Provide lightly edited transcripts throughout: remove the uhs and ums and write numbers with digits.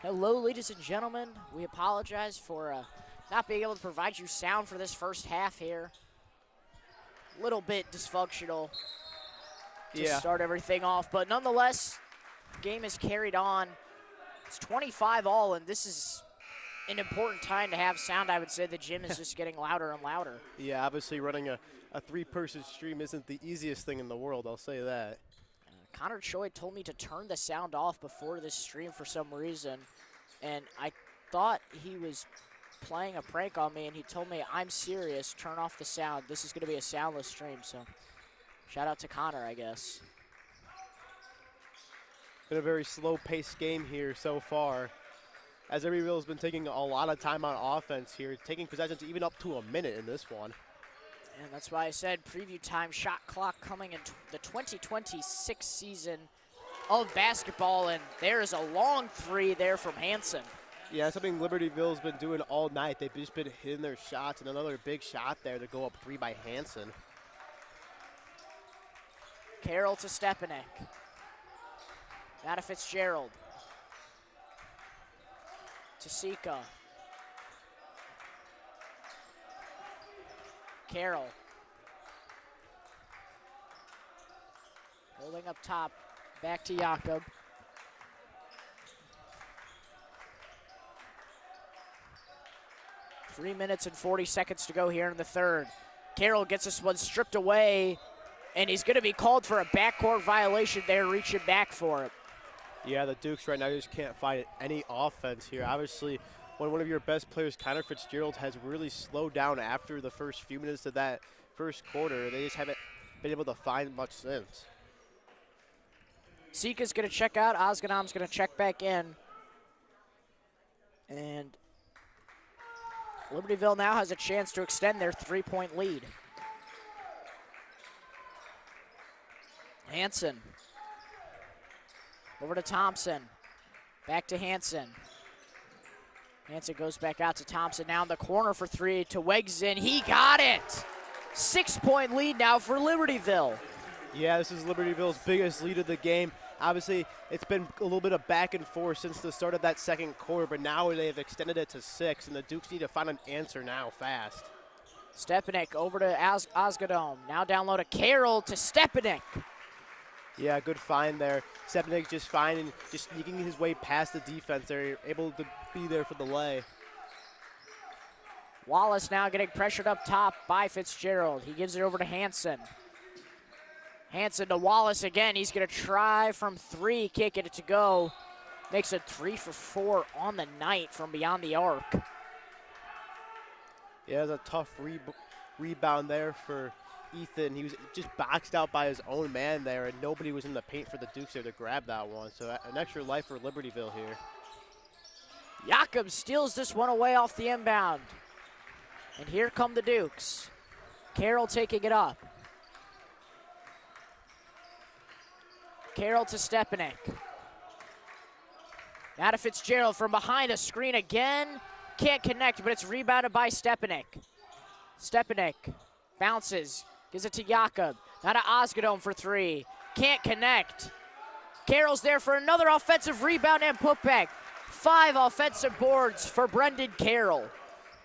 Hello, ladies and gentlemen. We apologize for not being able to provide you sound for this first half here. A little bit dysfunctional to start everything off, but nonetheless, game is carried on. It's 25-all, and this is an important time to have sound. I would say the gym is just getting louder and louder. Yeah, obviously running a three-person stream isn't the easiest thing in the world, I'll say that. Connor Choi told me to turn the sound off before this stream for some reason, and I thought he was playing a prank on me, and he told me, I'm serious, turn off the sound. This is going to be a soundless stream, so shout out to Connor, I guess. Been a very slow-paced game here so far, as Libertyville has been taking a lot of time on offense here, taking possessions even up to a minute in this one. And that's why I said preview time, shot clock coming in the 2026 season of basketball, and there's a long three there from Hansen. Yeah, something Libertyville's been doing all night. They've just been hitting their shots, and another big shot there to go up three by Hansen. Carroll to Stepanek. Now to Fitzgerald. To Sika. Carroll. Holding up top. Back to Jakob. Three minutes and 40 seconds to go here in the third. Carroll gets this one stripped away, and he's going to be called for a backcourt violation there, reaching back for it. Yeah, the Dukes right now just can't find any offense here. Obviously, when one of your best players, Connor Fitzgerald, has really slowed down after the first few minutes of that first quarter, they just haven't been able to find much since. Sika's going to check out. Ozganam's going to check back in. And Libertyville now has a chance to extend their three-point lead. Hansen. Over to Thompson. Back to Hansen. Hansen goes back out to Thompson. Now in the corner for three to Wegzin. He got it! 6-point lead now for Libertyville. Yeah, this is Libertyville's biggest lead of the game. Obviously, it's been a little bit of back and forth since the start of that second quarter, but now they have extended it to 6, and the Dukes need to find an answer now fast. Stepanek over to Ozgadom. Now down low to Carroll to Stepanek. Yeah, good find there. Stepanek just finding, just sneaking his way past the defense. They're able to be there for the lay. Wallace now getting pressured up top by Fitzgerald. He gives it over to Hansen. Hansen to Wallace again. He's going to try from three, kick it to go. Makes it 3 for 4 on the night from beyond the arc. Yeah, it was a tough rebound there for Ethan. He was just boxed out by his own man there, and nobody was in the paint for the Dukes there to grab that one. So an extra life for Libertyville here. Jakob steals this one away off the inbound. And here come the Dukes. Carroll taking it up. Carroll to Stepanek. Now to Fitzgerald from behind a screen again. Can't connect, but it's rebounded by Stepanek. Stepanek bounces, gives it to Jakob. Now to Ozgadom for three. Can't connect. Carroll's there for another offensive rebound and putback. 5 offensive boards for Brendan Carroll.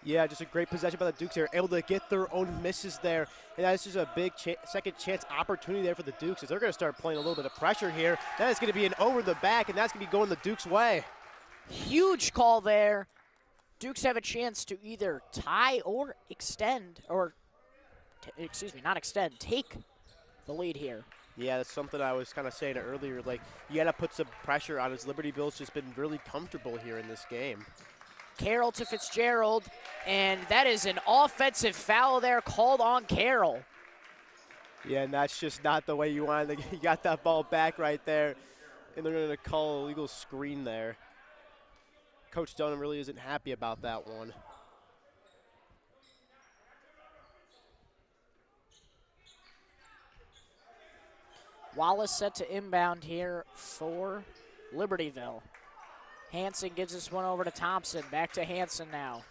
Yeah, just a great possession by the Dukes here, able to get their own misses there. And that's just a big second chance opportunity there for the Dukes as they're going to start playing a little bit of pressure here. That is going to be an over the back, and that's going to be going the Dukes' way. Huge call there. Dukes have a chance to either tie or extend, or, not extend, take the lead here. Yeah, that's something I was kind of saying earlier. Like, you got to put some pressure on as Libertyville's just been really comfortable here in this game. Carroll to Fitzgerald, and that is an offensive foul there called on Carroll. Yeah, and that's just not the way you want it. You got that ball back right there, and they're going to call a legal screen there. Coach Dunham really isn't happy about that one. Wallace set to inbound here for Libertyville. Hansen gives this one over to Thompson. Back to Hansen now.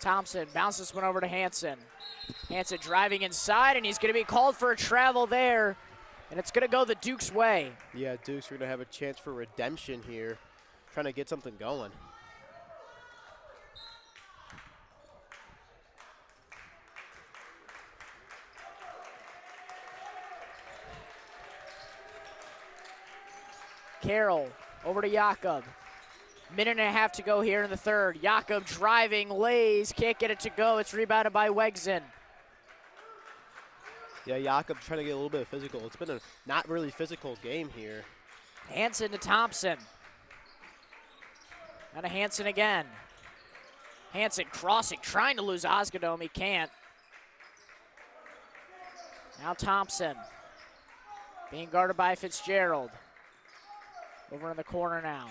Thompson bounces one over to Hansen. Hansen driving inside, and he's going to be called for a travel there. And it's going to go the Dukes' way. Yeah, Dukes are going to have a chance for redemption here, trying to get something going. Carroll over to Jakob. Minute and a half to go here in the third. Jakob driving, lays, can't get it to go. It's rebounded by Wegson. Yeah, Jakob trying to get a little bit of physical. It's been a not really physical game here. Hansen to Thompson. And a Hansen again. Hansen crossing, trying to lose Osgadome. He can't. Now Thompson. Being guarded by Fitzgerald. Over in the corner now.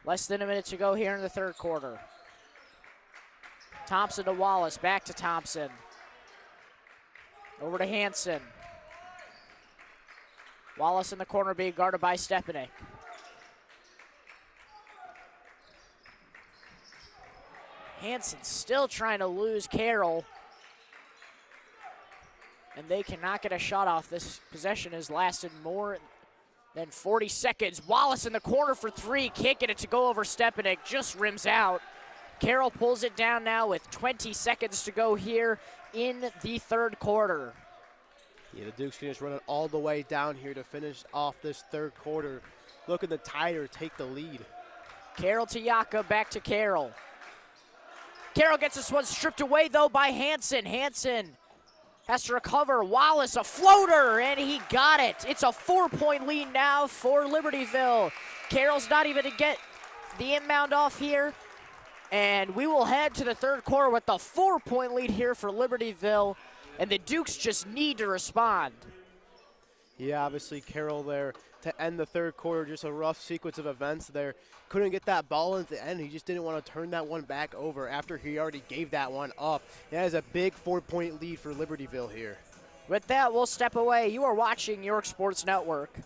Less than a minute to go here in the third quarter. Thompson to Wallace, back to Thompson. Over to Hansen. Wallace in the corner being guarded by Stepanek. Hansen still trying to lose Carroll. And they cannot get a shot off. This possession has lasted more than 40 seconds. Wallace in the corner for three. Can't get it to go over Stepanek. Just rims out. Carroll pulls it down now with 20 seconds to go here in the third quarter. Yeah, the Dukes can just run it all the way down here to finish off this third quarter. Looking to tie or take the lead. Carroll to Jakob, back to Carroll. Carroll gets this one stripped away, though, by Hansen. Hansen has to recover. Wallace, a floater, and he got it. It's a 4-point lead now for Libertyville. Carroll's not even to get the inbound off here. And we will head to the third quarter with a 4-point lead here for Libertyville. And the Dukes just need to respond. Yeah, obviously Carroll there to end the third quarter. Just a rough sequence of events there. Couldn't get that ball at the end. He just didn't want to turn that one back over after he already gave that one up. That is a big 4-point lead for Libertyville here. With that, we'll step away. You are watching York Sports Network.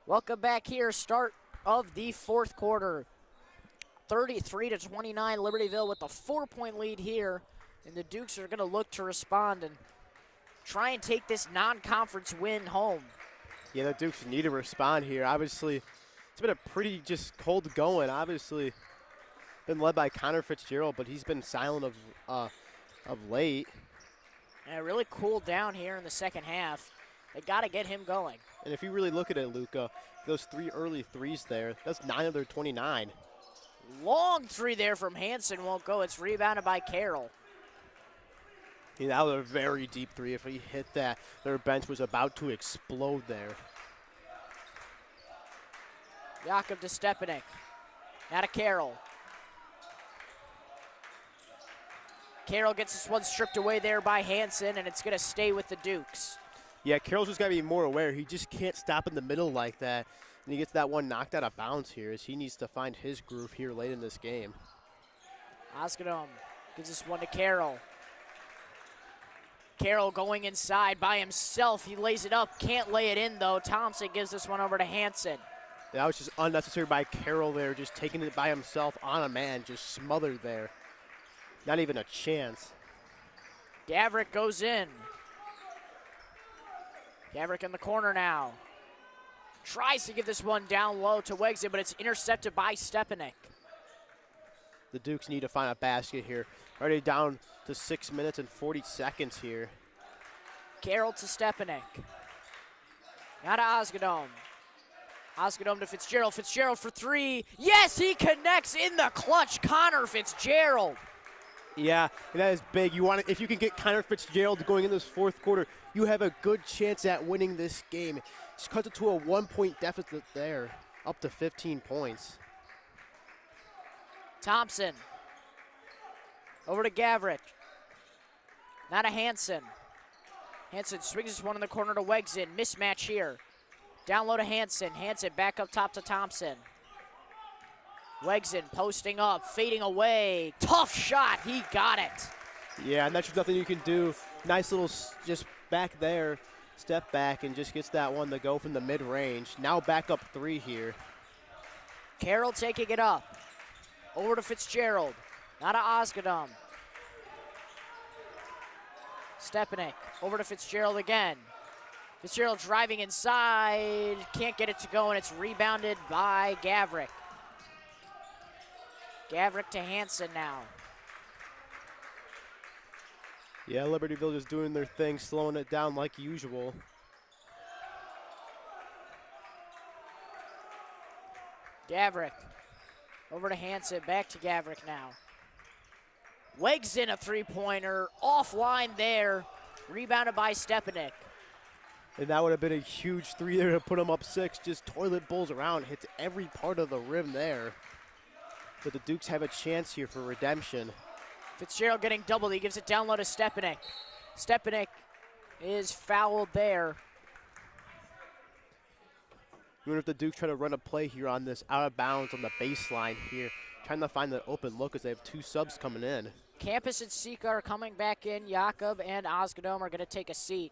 Welcome back here. Start of the fourth quarter. 33-29, Libertyville with a 4-point lead here. And the Dukes are going to look to respond and try and take this non-conference win home. Yeah, the Dukes need to respond here. Obviously, it's been a pretty just cold going. Obviously, been led by Connor Fitzgerald, but he's been silent of late. And it really cooled down here in the second half. They got to get him going. And if you really look at it, Luca, those 3 early threes there, that's 9 of their 29. Long three there from Hansen won't go. It's rebounded by Carroll. Yeah, that was a very deep three. If he hit that, their bench was about to explode there. Jakob to Stepanek. Now to Carroll. Carroll gets this one stripped away there by Hansen, and it's going to stay with the Dukes. Yeah, Carroll's just got to be more aware. He just can't stop in the middle like that. And he gets that one knocked out of bounds here as he needs to find his groove here late in this game. Osgadome gives this one to Carroll. Carroll going inside by himself. He lays it up. Can't lay it in, though. Thompson gives this one over to Hansen. That was just unnecessary by Carroll there, just taking it by himself on a man, just smothered there. Not even a chance. Gavrick goes in. Gavrick in the corner now. Tries to give this one down low to Wegson, but it's intercepted by Stepanek. The Dukes need to find a basket here. Already down to 6 minutes and 40 seconds here. Carroll to Stepanek. Now to Osgadome. Osgadome to Fitzgerald. Fitzgerald for three. Yes, he connects in the clutch. Connor Fitzgerald. Yeah, and that is big. You want if you can get Connor Fitzgerald going in this fourth quarter, you have a good chance at winning this game. Just cuts it to a 1-point deficit there, up to 15 points. Thompson. Over to Gavrick. Now to Hansen. Hansen swings this one in the corner to Wegson. Mismatch here. Down low to Hansen. Hansen back up top to Thompson. Wegson posting up, fading away. Tough shot. He got it. Yeah, and that's just nothing you can do. Nice little just back there, step back, and just gets that one to go from the mid-range. Now back up three here. Carroll taking it up. Over to Fitzgerald. Now to Osgadome. Stepanek over to Fitzgerald again. Fitzgerald driving inside. Can't get it to go, and it's rebounded by Gavrick. Gavrick to Hansen now. Yeah, Libertyville just doing their thing, slowing it down like usual. Gavrick over to Hansen, back to Gavrick now. Legs in a three-pointer, offline there, rebounded by Stepanek. And that would have been a huge three there to put him up 6. Just toilet bowls around, hits every part of the rim there. But the Dukes have a chance here for redemption. Fitzgerald getting doubled. He gives it down low to Stepanek. Stepanek is fouled there. Even if the Dukes try to run a play here on this out of bounds on the baseline here, trying to find the open look as they have 2 subs coming in. Campus and Sika are coming back in. Jakob and Osgadome are going to take a seat.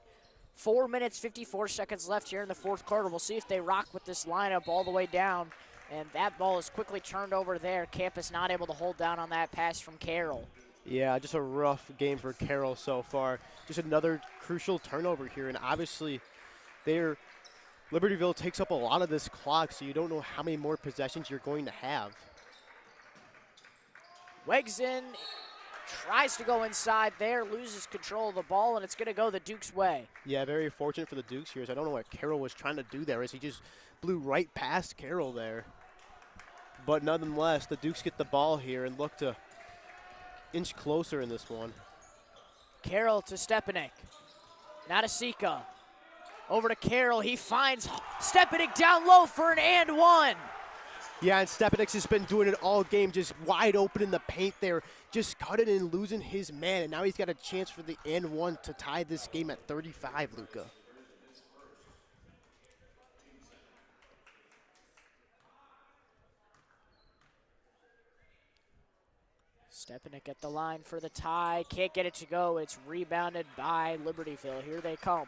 4 minutes, 54 seconds left here in the fourth quarter. We'll see if they rock with this lineup all the way down. And that ball is quickly turned over there. Campus not able to hold down on that pass from Carroll. Yeah, just a rough game for Carroll so far. Just another crucial turnover here. And obviously, Libertyville takes up a lot of this clock, so you don't know how many more possessions you're going to have. Wegson tries to go inside there, loses control of the ball, and it's going to go the Dukes' way. Yeah, very fortunate for the Dukes here. I don't know what Carroll was trying to do there, as he just blew right past Carroll there. But nonetheless, the Dukes get the ball here and look to inch closer in this one. Carroll to Stepanek. Now to Sika. Over to Carroll. He finds Stepanek down low for an and one. Yeah, and Stepanek's just been doing it all game, just wide open in the paint there, just cutting and losing his man, and now he's got a chance for the and one to tie this game at 35, Luca. Stepanek at the line for the tie. Can't get it to go. It's rebounded by Libertyville. Here they come.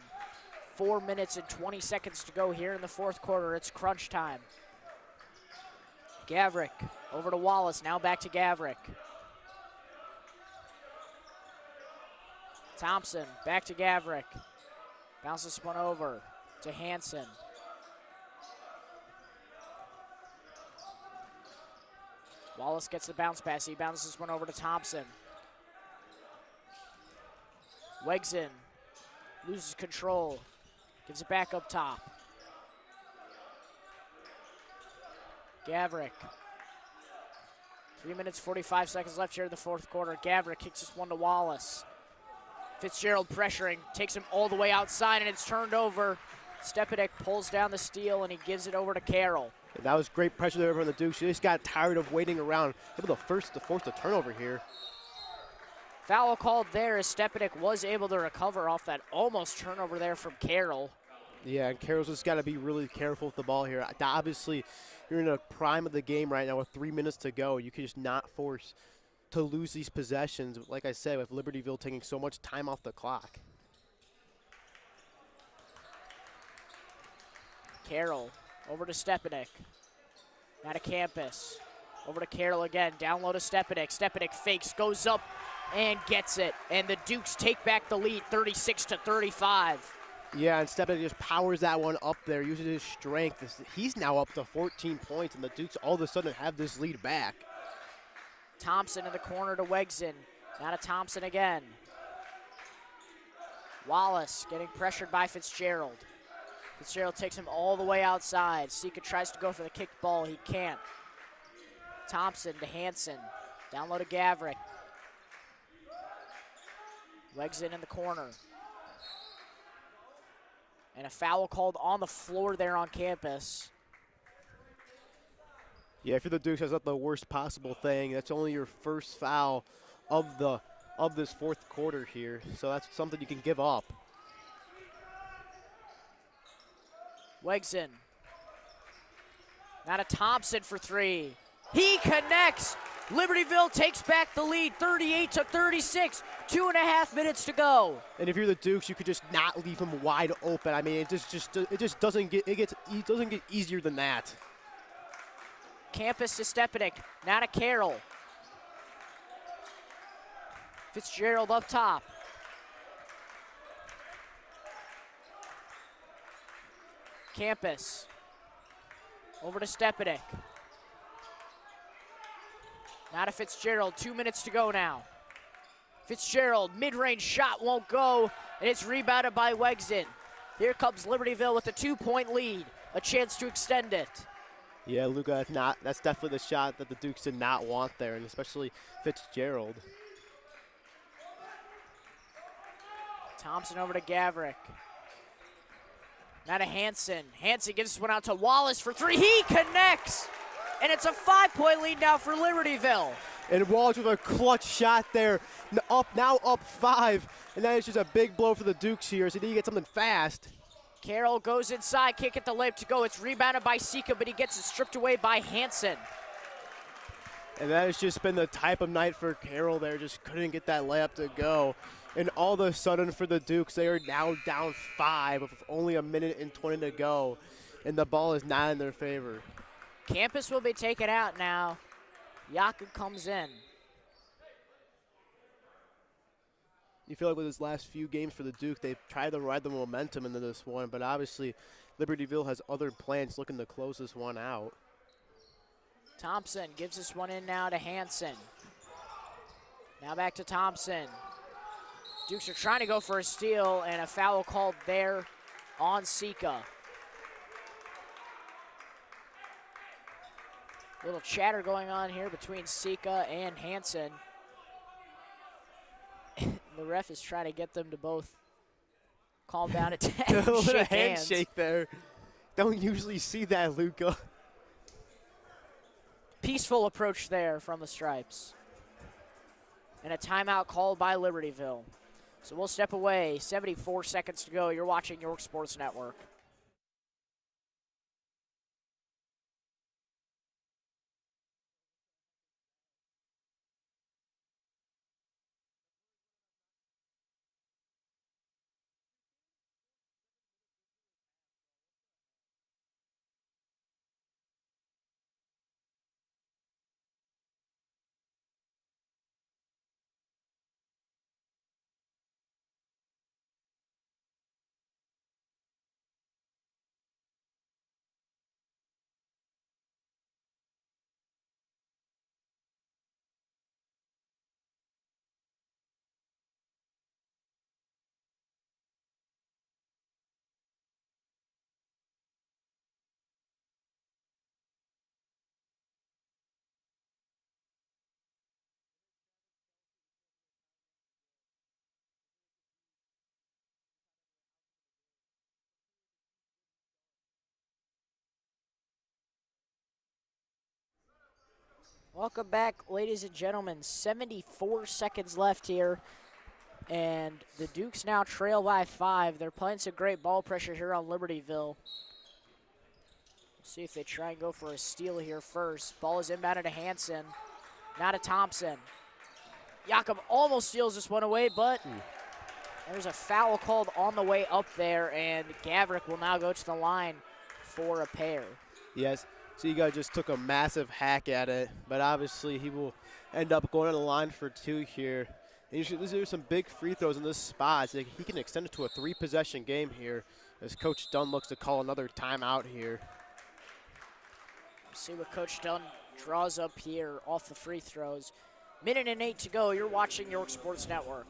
4 minutes and 20 seconds to go here in the fourth quarter. It's crunch time. Gavrick over to Wallace. Now back to Gavrick. Thompson back to Gavrick. Bounces one over to Hansen. Wallace gets the bounce pass. He bounces one over to Thompson. Wegson loses control. Gives it back up top. Gavrick. 3 minutes, 45 seconds left here in the fourth quarter. Gavrick kicks this one to Wallace. Fitzgerald pressuring, takes him all the way outside, and it's turned over. Stepanek pulls down the steal, and he gives it over to Carroll. And that was great pressure there from the Dukes. She just got tired of waiting around. Able to force the turnover here. Foul called there as Stepanek was able to recover off that almost turnover there from Carroll. Yeah, and Carroll's just got to be really careful with the ball here. Obviously, you're in a prime of the game right now with 3 minutes to go. You can just not force to lose these possessions, like I said, with Libertyville taking so much time off the clock. Carroll over to Stepanek. Now to Campus. Over to Carroll again. Down low to Stepanek. Stepanek fakes, goes up, and gets it. And the Dukes take back the lead, 36-35. Yeah, and Stepanek just powers that one up there, uses his strength. He's now up to 14 points, and the Dukes all of a sudden have this lead back. Thompson in the corner to Wegson. Now to Thompson again. Wallace getting pressured by Fitzgerald. Fitzgerald takes him all the way outside. Sika tries to go for the kicked ball. He can't. Thompson to Hansen. Down low to Gavrick. Legs in the corner. And a foul called on the floor there on campus. Yeah, if you're the Dukes, that's not the worst possible thing. That's only your first foul of this fourth quarter here. So that's something you can give up. Wegson. Now to Thompson for three. He connects. Libertyville takes back the lead, 38-36. 2.5 minutes to go. And if you're the Dukes, you could just not leave him wide open. I mean, it just doesn't get easier than that. Campus to Stepanek. Now to Carroll. Fitzgerald up top. Campus. Over to Stepanek. Now to Fitzgerald. 2 minutes to go now. Fitzgerald, mid-range shot won't go, and it's rebounded by Wegson. Here comes Libertyville with a 2-point lead. A chance to extend it. Yeah, Luca, that's definitely the shot that the Dukes did not want there, and especially Fitzgerald. Thompson over to Gavrick. Now to Hansen. Hansen gives this one out to Wallace for three. He connects! And it's a 5-point lead now for Libertyville. And Wallace with a clutch shot there. Now up 5. And that is just a big blow for the Dukes here, so they need to get something fast. Carroll goes inside, kick at the lip to go. It's rebounded by Sika, but he gets it stripped away by Hansen. And that has just been the type of night for Carroll there. Just couldn't get that layup to go. And all of a sudden for the Dukes, they are now down 5 with only 1:20 to go. And the ball is not in their favor. Campus will be taken out now. Yaku comes in. You feel like with his last few games for the Duke, they've tried to ride the momentum into this one, but obviously Libertyville has other plans looking to close this one out. Thompson gives this one in now to Hansen. Now back to Thompson. Dukes are trying to go for a steal, and a foul called there on Sika. Little chatter going on here between Sika and Hansen. The ref is trying to get them to both calm down at 10 and shake a hands. handshake there. Don't usually see that, Luca. Peaceful approach there from the Stripes. And a timeout called by Libertyville. So we'll step away. 74 seconds to go. You're watching York Sports Network. Welcome back, ladies and gentlemen. 74 seconds left here. And the Dukes now trail by 5. They're playing some great ball pressure here on Libertyville. We'll see if they try and go for a steal here first. Ball is inbounded to Hansen. Now to Thompson. Jakob almost steals this one away, but there's a foul called on the way up there, and Gavrick will now go to the line for a pair. Yes. So you guys just took a massive hack at it, but obviously he will end up going on the line for 2 here. And there's some big free throws in this spot, so he can extend it to a 3-possession game here as Coach Dunn looks to call another timeout here. See what Coach Dunn draws up here off the free throws. 1:08 to go. You're watching York Sports Network.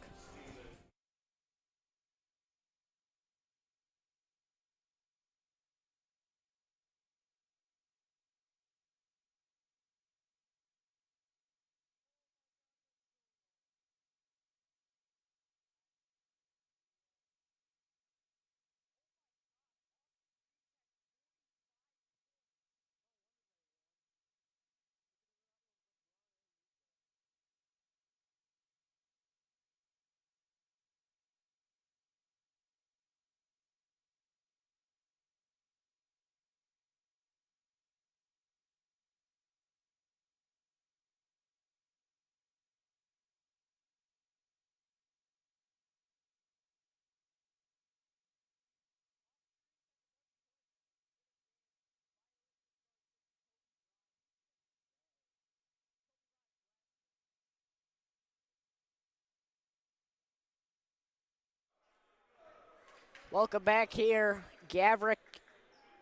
Welcome back here. Gavrick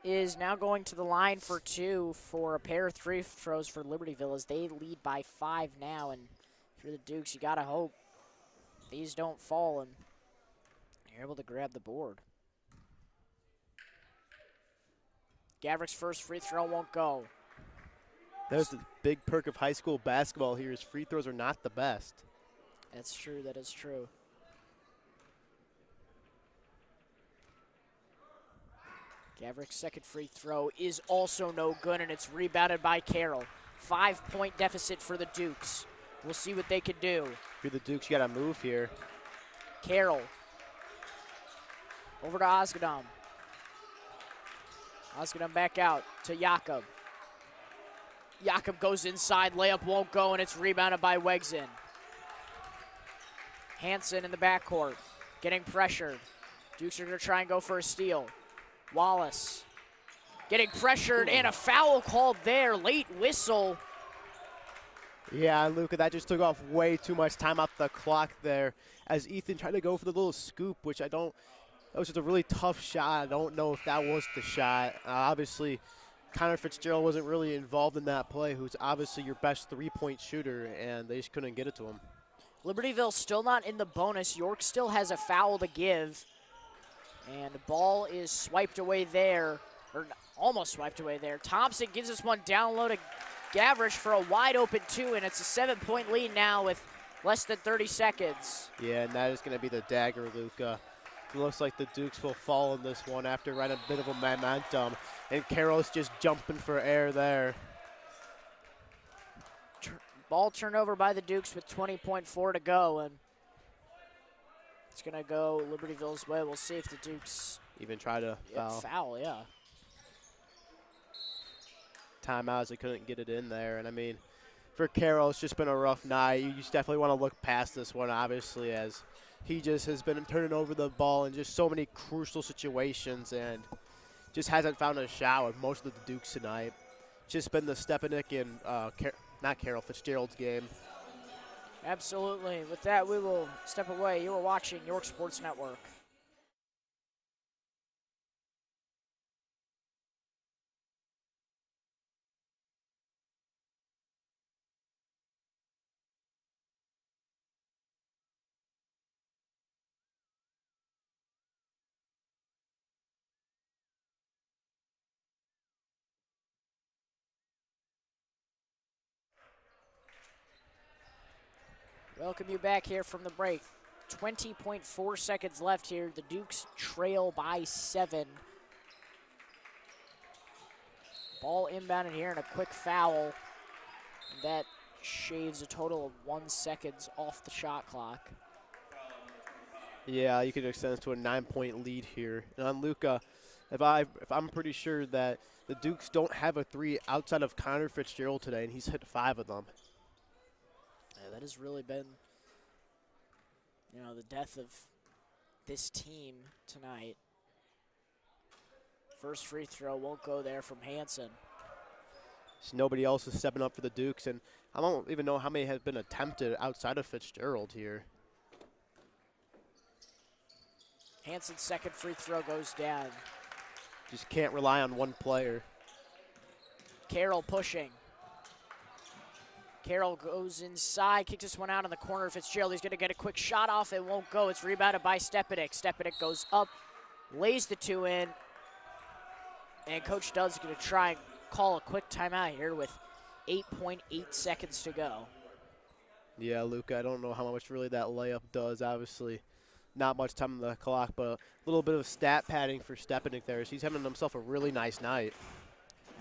is now going to the line for 2 for a pair of free throws for Libertyville as they lead by 5 now. And if you're the Dukes, you got to hope these don't fall and you're able to grab the board. Gavrick's first free throw won't go. There's the big perk of high school basketball here is free throws are not the best. That's true, that is true. Gavrick's second free throw is also no good, and it's rebounded by Carroll. 5-point deficit for the Dukes. We'll see what they can do. If you're the Dukes, you got to move here. Carroll. Over to Osgadam. Osgadam back out to Jakob. Jakob goes inside, layup won't go, and it's rebounded by Wegson. Hansen in the backcourt, getting pressured. Dukes are going to try and go for a steal. Wallace getting pressured, and a foul called there. Late whistle. Yeah, Luca, that just took off way too much time off the clock there as Ethan tried to go for the little scoop, which that was just a really tough shot. I don't know if that was the shot. Obviously, Connor Fitzgerald wasn't really involved in that play, who's obviously your best three-point shooter, and they just couldn't get it to him. Libertyville still not in the bonus. York still has a foul to give. And the ball is swiped away there, or almost swiped away there. Thompson gives us one down low to Gavrish for a wide open 2, and it's a 7-point lead now with less than 30 seconds. Yeah, and that is going to be the dagger, Luca. It looks like the Dukes will fall in this one after running a bit of a momentum, and Carroll's just jumping for air there. Ball turnover by the Dukes with 20.4 to go, and it's going to go Libertyville's way. We'll see if the Dukes even try to foul. Yeah. Timeouts, they couldn't get it in there. And, I mean, for Carroll, it's just been a rough night. You just definitely want to look past this one, obviously, as he just has been turning over the ball in just so many crucial situations and just hasn't found a shot with most of the Dukes tonight. Just been the Stepanik and Fitzgerald's game. Absolutely. With that, we will step away. You are watching York Sports Network. Welcome you back here from the break. 20.4 seconds left here. The Dukes trail by 7. Ball inbounded here and a quick foul. That shaves a total of 1 second off the shot clock. Yeah, you can extend this to a 9-point lead here. And on Luca, if I'm pretty sure that the Dukes don't have a 3 outside of Connor Fitzgerald today, and he's hit 5 of them. Yeah, that has really been, the death of this team tonight. First free throw won't go there from Hansen. So nobody else is stepping up for the Dukes, and I don't even know how many have been attempted outside of Fitzgerald here. Hansen's second free throw goes down. Just can't rely on one player. Carroll pushing. Carroll goes inside, kicks this one out in the corner. Fitzgerald, he's going to get a quick shot off. It won't go. It's rebounded by Stepanik. Stepanik goes up, lays the 2 in, and Coach Dudd's going to try and call a quick timeout here with 8.8 seconds to go. Yeah, Luca, I don't know how much really that layup does. Obviously, not much time on the clock, but a little bit of stat padding for Stepanik there. He's having himself a really nice night.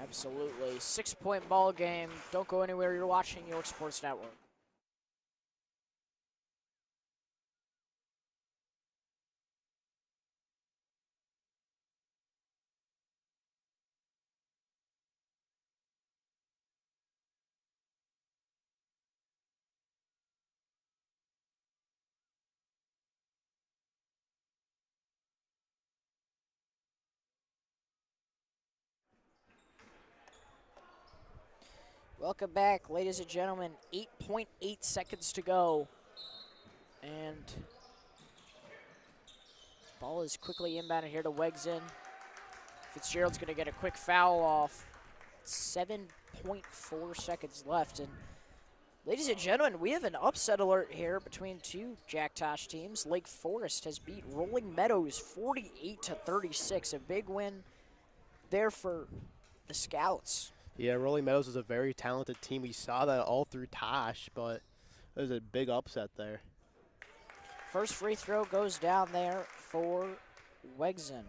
Absolutely. 6-point ball game. Don't go anywhere. You're watching York Sports Network. Welcome back, ladies and gentlemen. 8.8 seconds to go. And Ball is quickly inbounded here to Wegson. Fitzgerald's going to get a quick foul off. 7.4 seconds left. And ladies and gentlemen, we have an upset alert here between two Jacktosh teams. Lake Forest has beat Rolling Meadows 48-36. A big win there for the Scouts. Yeah, Rolling Meadows is a very talented team. We saw that all through Tosh, but there's a big upset there. First free throw goes down there for Wegson.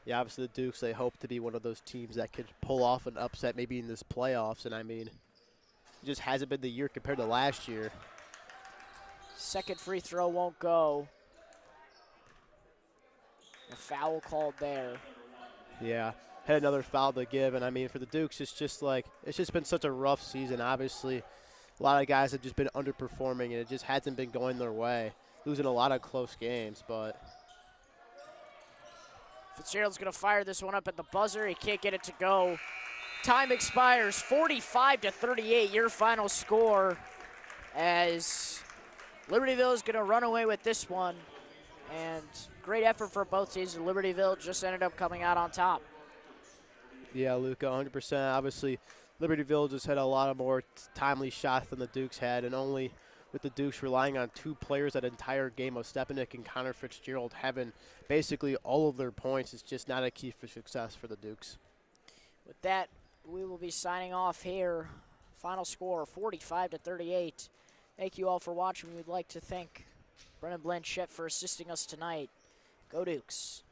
Yeah, obviously the Dukes, they hope to be one of those teams that could pull off an upset maybe in this playoffs, and I mean, it just hasn't been the year compared to last year. Second free throw won't go. A foul called there. Yeah, had another foul to give, and I mean, for the Dukes, it's just been such a rough season. Obviously, a lot of guys have just been underperforming, and it just hasn't been going their way. Losing a lot of close games, but Fitzgerald's going to fire this one up at the buzzer. He can't get it to go. Time expires. 45-38, your final score, as Libertyville is going to run away with this one. And great effort for both teams. Libertyville just ended up coming out on top. Yeah, Luca, 100%. Obviously, Libertyville just had a lot of more timely shots than the Dukes had, and only with the Dukes relying on two players that entire game of Stepanek and Connor Fitzgerald having basically all of their points is just not a key for success for the Dukes. With that, we will be signing off here. Final score, 45-38. Thank you all for watching. We would like to thank Brennan Blanchette for assisting us tonight. Go Dukes.